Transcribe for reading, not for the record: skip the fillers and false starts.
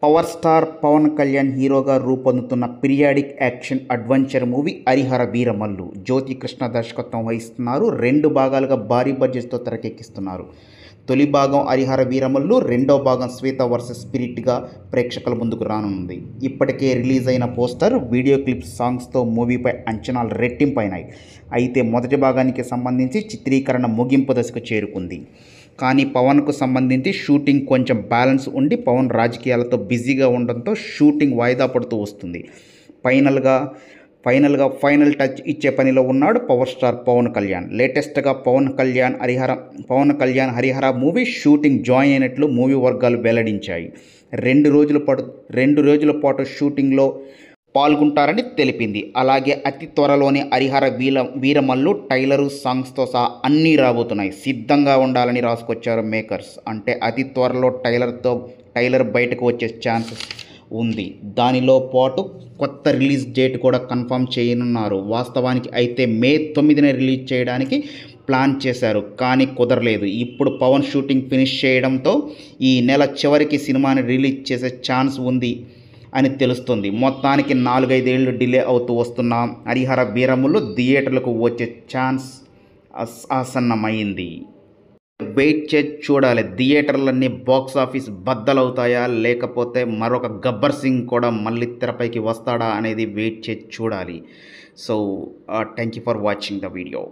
Power star Pawan Kalyan హీరోగా రూపొందుతున్న periodic action adventure movie Harihara Veeramallu Jyothi Krishna దర్శకత్వం వహిస్తున్నారు. 2 భాగాలుగా భారీ బడ్జెట్తో తెరకెక్కిస్తున్నారు. తొలి భాగం హరిహర వీరమల్లు, రెండో భాగం శ్వేత వర్సెస్ స్పిరిట్గా ప్రేక్షకుల ముందుకు రానుంది. ఇప్పటికే రిలీజ్ అయిన పోస్టర్, వీడియో క్లిప్స్, సాంగ్స్తో మూవీపై అంచనాలు రెట్టింపైనాయి. అయితే మొదటి భాగానికి సంబంధించి చిత్రీకరణ ముగింపు దశకు చేరుకుంది. కానీ పవన్కు సంబంధించి షూటింగ్ కొంచెం బ్యాలెన్స్ ఉండి పవన్ రాజకీయాలతో బిజీగా ఉండడంతో షూటింగ్ వాయిదా పడుతూ వస్తుంది. ఫైనల్ టచ్ ఇచ్చే పనిలో ఉన్నాడు పవర్ స్టార్ పవన్ కళ్యాణ్. లేటెస్ట్గా Pawan Kalyan Harihara movie shooting join అయినట్లు మూవీ వర్గాలు వెల్లడించాయి. 2 రోజుల పాటు షూటింగ్లో పాల్గొంటారని తెలిపింది. అలాగే అతి త్వరలోనే హరిహర వీరమల్లు ట్రైలరు, సాంగ్స్తో సహా అన్నీ రాబోతున్నాయి. సిద్ధంగా ఉండాలని రాసుకొచ్చారు మేకర్స్. అంటే అతి త్వరలో ట్రైలర్ బయటకు వచ్చే ఛాన్సెస్ ఉంది. దానిలో పాటు కొత్త రిలీజ్ డేట్ కూడా కన్ఫర్మ్ చేయనున్నారు. వాస్తవానికి అయితే మే 9న రిలీజ్ చేయడానికి ప్లాన్ చేశారు, కానీ కుదరలేదు. ఇప్పుడు పవన్ షూటింగ్ ఫినిష్ చేయడంతో ఈ నెల చివరికి సినిమాని రిలీజ్ చేసే ఛాన్స్ ఉంది అని తెలుస్తుంది. మొత్తానికి 4-5 ఏళ్ళు డిలే అవుతూ వస్తున్న హరిహర వీరమల్లు థియేటర్లకు వచ్చే ఛాన్స్ ఆసన్నమైంది. వెయిట్ చేసి చూడాలి. థియేటర్లన్నీ బాక్స్ ఆఫీస్ బద్దలవుతాయా, లేకపోతే మరొక గబ్బర్ సింగ్ కూడా మళ్ళీ తెరపైకి వస్తాడా అనేది వెయిట్ చేసి చూడాలి. So thank you for watching the video.